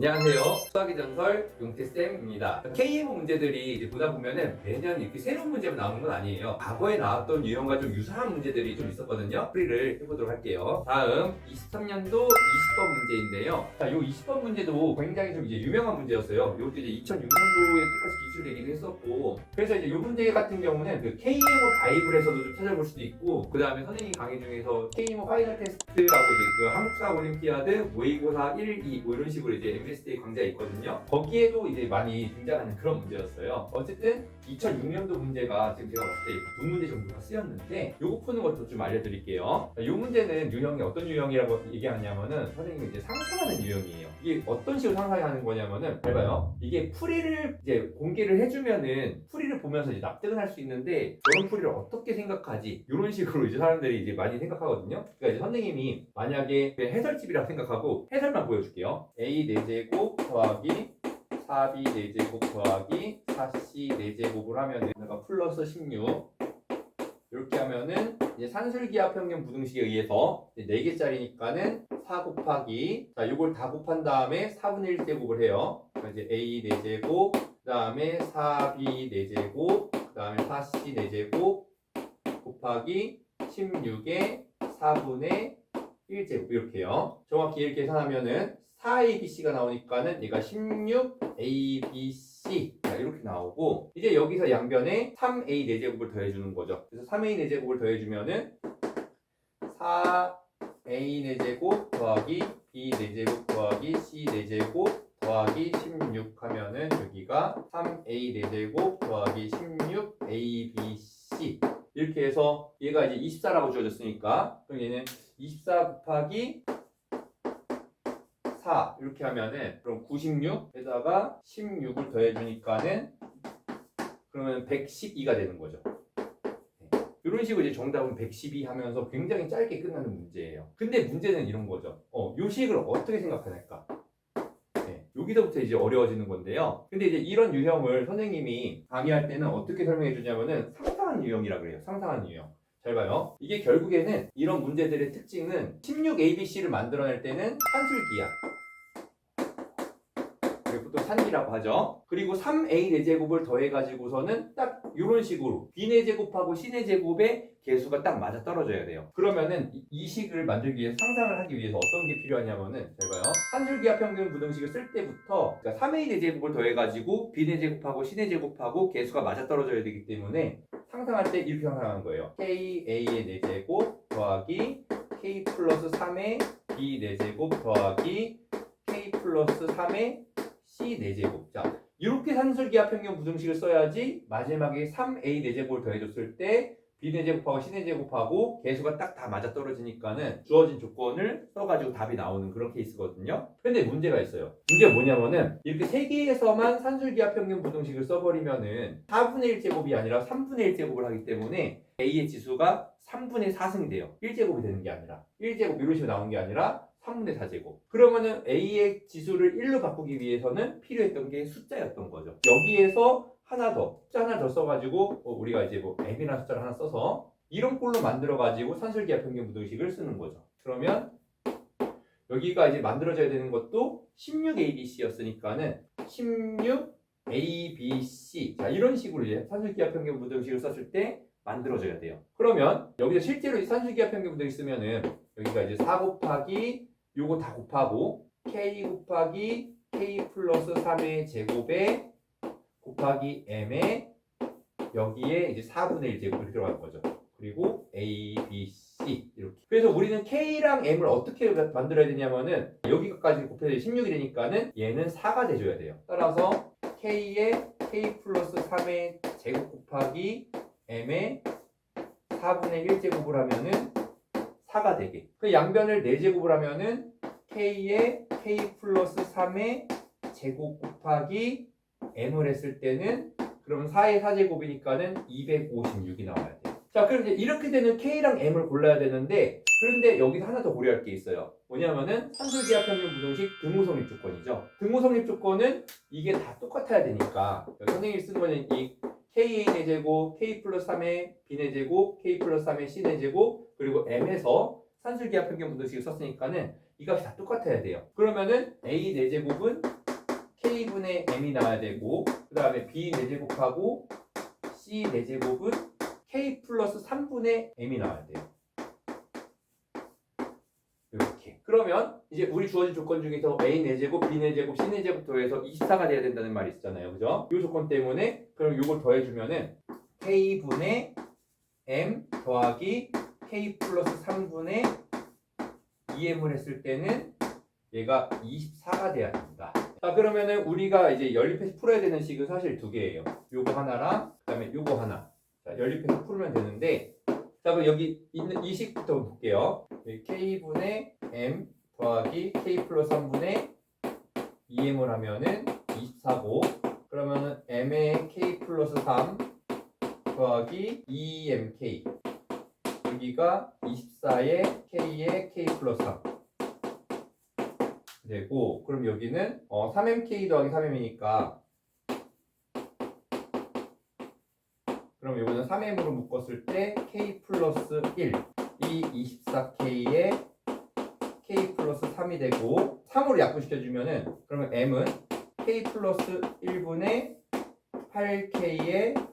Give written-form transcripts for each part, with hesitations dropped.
안녕하세요. 수학의 전설 용태쌤입니다. KM 문제들이 이제 보다 보면은 매년 이렇게 새로운 문제가 나오는 건 아니에요. 과거에 나왔던 유형과 좀 유사한 문제들이 좀 있었거든요. 풀이를 해보도록 할게요. 다음 23년도 20번 문제인데요. 자, 요 20번 문제도 굉장히 좀 이제 유명한 문제였어요. 이것도 이제 2006년도에 똑같이 기출되기도 했었고, 그래서 이제 요 문제 같은 경우는 그 KMO 바이블에서도 좀 찾아볼 수도 있고, 그 다음에 선생님 강의 중에서 KMO 파이널 테스트라고 이제 그 한국사학 올림피아드 모의고사 1, 2 뭐 이런 식으로 이제 MBSD 강좌 있거든요. 거기에도 이제 많이 등장하는 그런 문제였어요. 어쨌든 2006년도 문제가 지금 제가 봤을 때 두 문제 정도가 쓰였는데 요거 푸는 것도 좀 알려드릴게요. 이 문제는 유형이 어떤 유형이라고 얘기하냐면은 선생님이 이제 상상하는 유형이에요. 이게 어떤 식으로 상상하는 거냐면은 잘 봐요. 이게 풀이를 이제 공개를 해주면은 풀이를 보면서 이제 납득은 할 수 있는데 저런 풀이를 어떻게 생각하지? 이런 식으로 이제 사람들이 이제 많이 생각하거든요. 그러니까 이제 선생님이 만약에 해설집이라고 생각하고 해설만 보여줄게요. A 4제곱 더하기 4B 4제곱 더하기 4C 4제곱을 하면은 내가 플러스 16 이렇게 하면은 이제 산술기하 평균 부등식에 의해서 4개짜리니까는 4 곱하기 자 요걸 다 곱한 다음에 4분의 1제곱을 해요. 그러니까 이제 A 4제곱 그 다음에 4B 4제곱 그 다음에 4C 4제곱 곱하기 16에 4분의 1제곱 이렇게 해요. 정확히 이렇게 계산하면은 4ABC가 나오니까는 얘가 16ABC 이렇게 나오고 이제 여기서 양변에 3A 4제곱을 더해주는 거죠. 그래서 3A 4제곱을 더해주면은 4A 4제곱 더하기 B 4제곱 더하기 C 4제곱 더하기 16 하면은 여기가 3A 4제곱 더하기 16ABC 이렇게 해서 얘가 이제 24라고 주어졌으니까 그럼 얘는 24 곱하기 4 이렇게 하면은 그럼 96에다가 16을 더해주니까는 그러면 112가 되는 거죠. 이런 식으로 이제 정답은 112 하면서 굉장히 짧게 끝나는 문제예요. 근데 문제는 이런 거죠. 요 식을 어떻게 생각할까? 여기서부터 이제 어려워지는 건데요. 근데 이제 이런 유형을 선생님이 강의할 때는 어떻게 설명해 주냐면은 상상한 유형이라 그래요. 상상한 유형. 잘 봐요. 이게 결국에는 이런 문제들의 특징은 16ABC를 만들어낼 때는 산술기하. 보통 산기라고 하죠. 그리고 3A 4제곱을 더해가지고서는 딱 이런 식으로 B 4제곱하고 C 4제곱의 개수가 딱 맞아 떨어져야 돼요. 그러면은 이 식을 만들기 위해서 상상을 하기 위해서 어떤 게 필요하냐면은 잘 봐요. 산술기하 평균 부등식을 쓸 때부터 그러니까 3A 4제곱을 더해가지고 B 4제곱하고 C 4제곱하고 개수가 맞아 떨어져야 되기 때문에 상상할 때 이렇게 상상하는 거예요. KA의 4제곱 더하기 K 플러스 3의 B 4제곱 더하기 K 플러스 3의 C 4제곱. 자, 이렇게 산술기하 평균 부등식을 써야지 마지막에 3A 4제곱을 더해줬을 때 B 4제곱하고 C 4제곱하고 개수가 딱 다 맞아 떨어지니까는 주어진 조건을 써가지고 답이 나오는 그런 케이스거든요. 근데 문제가 있어요. 문제가 뭐냐면은 이렇게 세 개에서만 산술기하 평균 부등식을 써버리면은 4분의 1제곱이 아니라 3분의 1제곱을 하기 때문에 A의 지수가 3분의 4승이 돼요. 1제곱이 되는 게 아니라 1제곱 이런 식으로 나온 게 아니라 3분의 4제곱. 그러면은 A의 지수를 1로 바꾸기 위해서는 필요했던 게 숫자였던 거죠. 여기에서 하나 더, 숫자 하나 더 써가지고 우리가 이제 뭐 M이라는 숫자를 하나 써서 이런 꼴로 만들어가지고 산술기하 평균 부등식을 쓰는 거죠. 그러면 여기가 이제 만들어져야 되는 것도 16ABC였으니까는 16ABC 자 이런 식으로 이제 산술기하 평균 부등식을 썼을 때 만들어져야 돼요. 그러면 여기서 실제로 산술기하 평균 부등식 쓰면은 여기가 이제 4 곱하기 요거 다 곱하고 K 곱하기 K 플러스 3의 제곱에 곱하기 M에 여기에 이제 4분의 1제곱이 들어가는 거죠. 그리고 A, B, C 이렇게. 그래서 우리는 K랑 M을 어떻게 만들어야 되냐면은 여기까지 곱해서 16이 되니까는 얘는 4가 돼줘야 돼요. 따라서 K에 K 플러스 3의 제곱 곱하기 M에 4분의 1제곱을 하면은 4가 되게. 그 양변을 4제곱을 하면은 K에 K 플러스 3의 제곱 곱하기 M을 했을 때는 그러면 4의 4제곱이니까는 256이 나와야 돼요. 자, 그럼 이제 이렇게 되는 K랑 M을 골라야 되는데 그런데 여기서 하나 더 고려할 게 있어요. 뭐냐면은 산술기하 평균 부등식 등호 성립 조건이죠. 등호 성립 조건은 이게 다 똑같아야 되니까 선생님이 쓰는 거는 이 KA 4제곱, K 플러스 3의 B 4제곱, K 플러스 3의 C 4제곱 그리고 M에서 산술기하 평균 부등식을 썼으니까는 이 값이 다 똑같아야 돼요. 그러면은 A 4제곱은 K분의 M이 나와야 되고, 그 다음에 B 4제곱하고 C 4제곱은 K 플러스 3분의 M이 나와야 돼요. 이렇게. 그러면 이제 우리 주어진 조건 중에서 A 4제곱, B 4제곱, C 4제곱 더해서 24가 돼야 된다는 말이 있었잖아요. 그죠? 이 조건 때문에 그럼 이걸 더해주면은 K분의 M 더하기 K 플러스 3분의 2M을 했을 때는 얘가 24가 돼야 됩니다. 자, 그러면은 우리가 이제 연립해서 풀어야 되는 식은 사실 두 개예요. 요거 하나랑 그다음에 요거 하나. 자, 연립해서 풀면 되는데, 자, 그럼 여기 있는 이 식부터 볼게요. K분의 M 더하기 K 플러스 3분의 2M을 하면은 24고, 그러면은 M의 K 플러스 3 더하기 2MK, 여기가 24의 K의 K 플러스 3 되고, 그럼 여기는 3MK 더하기 3M이니까, 그럼 이거는 3M으로 묶었을 때 K 플러스 1, 이 24K의 K 플러스 3이 되고, 3으로 약분시켜주면은 그러면 M은 K 플러스 1분의 8K의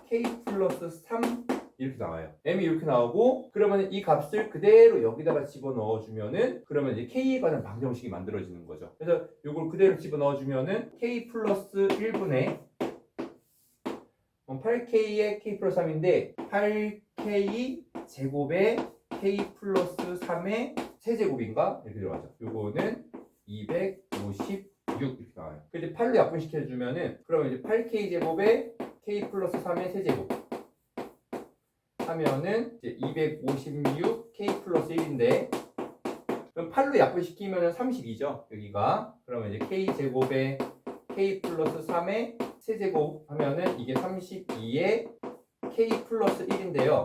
K 플러스 3 이렇게 나와요. M이 이렇게 나오고, 그러면 이 값을 그대로 여기다가 집어넣어주면은 그러면 이제 K에 관한 방정식이 만들어지는 거죠. 그래서 이걸 그대로 집어넣어주면은 K 플러스 1분의 8K의 K 플러스 3인데 8K 제곱의 K 플러스 3의 세제곱인가? 이렇게 들어가죠. 요거는 256 이렇게 나와요. 근데 8로 약분시켜주면은 그러면 이제 8K 제곱의 K 플러스 3의 세제곱 하면은 이제 256 K 플러스 1인데, 그럼 8로 약분시키면은 32죠. 여기가. 그러면 이제 K 제곱의 K 플러스 3의 세제곱 하면은 이게 32의 K 플러스 1인데요.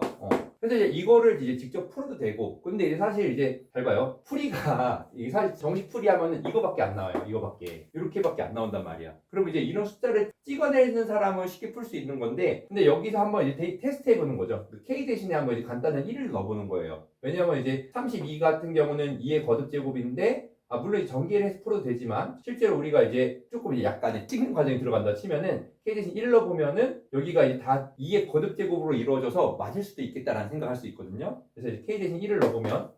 그래서 이제 이거를 이제 직접 풀어도 되고, 근데 이제 사실 이제 잘 봐요. 풀이가 이게 사실 정식 풀이 하면은 이거밖에 안 나와요. 이거밖에. 이렇게밖에 안 나온단 말이야. 그럼 이제 이런 숫자를 찍어내는 사람은 쉽게 풀 수 있는 건데, 근데 여기서 한번 이제 테스트 해보는 거죠. K 대신에 한번 이제 간단한 1을 넣어보는 거예요. 왜냐면 이제 32 같은 경우는 2의 거듭 제곱인데, 물론 전개를 해서 풀어도 되지만 실제로 우리가 이제 조금 이제 약간의 찍는 과정이 들어간다 치면은 K 대신 1로 보면은 여기가 이제 다 2의 거듭 제곱으로 이루어져서 맞을 수도 있겠다라는 생각할 수 있거든요. 그래서 이제 K 대신 1을 넣어보면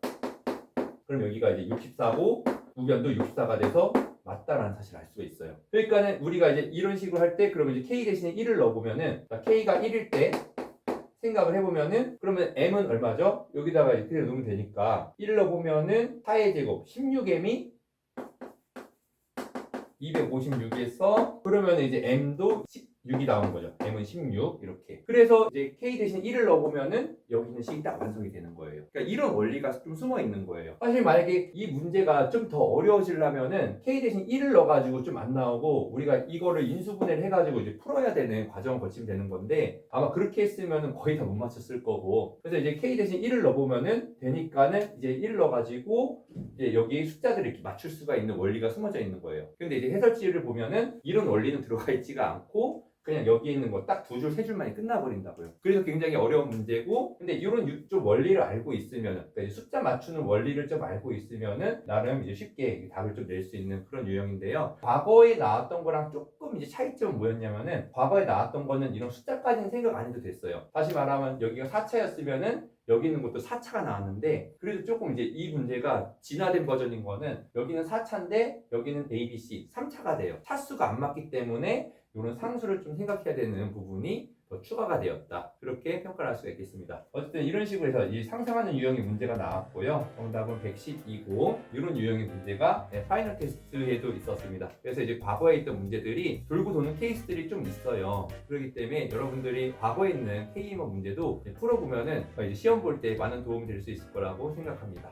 그럼 여기가 이제 64고 우변도 64가 돼서 맞다라는 사실을 알 수가 있어요. 그러니까는 우리가 이제 이런 식으로 할 때 그러면 이제 K 대신에 1을 넣어보면은 K가 1일 때 생각을 해보면은 그러면 M은 얼마죠? 여기다가 이렇게 넣으면 되니까 1을 넣어보면은 4의 제곱 16M이 256에서 그러면 이제 M도 16이 나오는 거죠. M은 16 이렇게. 그래서 이제 K 대신 1을 넣어보면은 여기 있는 식이 딱 완성이 되는 거예요. 그러니까 이런 원리가 좀 숨어 있는 거예요. 사실 만약에 이 문제가 좀 더 어려워지려면은 K 대신 1을 넣어가지고 좀 안 나오고 우리가 이거를 인수분해를 해가지고 이제 풀어야 되는 과정을 거치면 되는 건데 아마 그렇게 했으면은 거의 다 못 맞췄을 거고. 그래서 이제 K 대신 1을 넣어보면은 되니까는 이제 1을 넣어가지고 이제 여기 숫자들을 이렇게 맞출 수가 있는 원리가 숨어져 있는 거예요. 근데 이제 해설지를 보면은 이런 원리는 들어가 있지가 않고 그냥 여기에 있는 거 딱 두 줄, 세 줄만이 끝나버린다고요. 그래서 굉장히 어려운 문제고, 근데 이런 좀 원리를 알고 있으면은, 그러니까 숫자 맞추는 원리를 좀 알고 있으면은 나름 이제 쉽게 답을 좀 낼 수 있는 그런 유형인데요. 과거에 나왔던 거랑 조금 이제 차이점은 뭐였냐면은, 과거에 나왔던 거는 이런 숫자까지는 생각 안 해도 됐어요. 다시 말하면 여기가 4차였으면은 여기 있는 것도 4차가 나왔는데, 그래도 조금 이제 이 문제가 진화된 버전인 거는 여기는 4차인데 여기는 A, B, C 3차가 돼요. 차수가 안 맞기 때문에 이런 상수를 좀 생각해야 되는 부분이 더 추가가 되었다. 그렇게 평가를 할 수가 있겠습니다. 어쨌든 이런 식으로 해서 이 상상하는 유형의 문제가 나왔고요. 정답은 110이고 이런 유형의 문제가 파이널 테스트에도 있었습니다. 그래서 이제 과거에 있던 문제들이 돌고 도는 케이스들이 좀 있어요. 그렇기 때문에 여러분들이 과거에 있는 K1 문제도 풀어보면은 이제 시험 볼 때 많은 도움이 될 수 있을 거라고 생각합니다.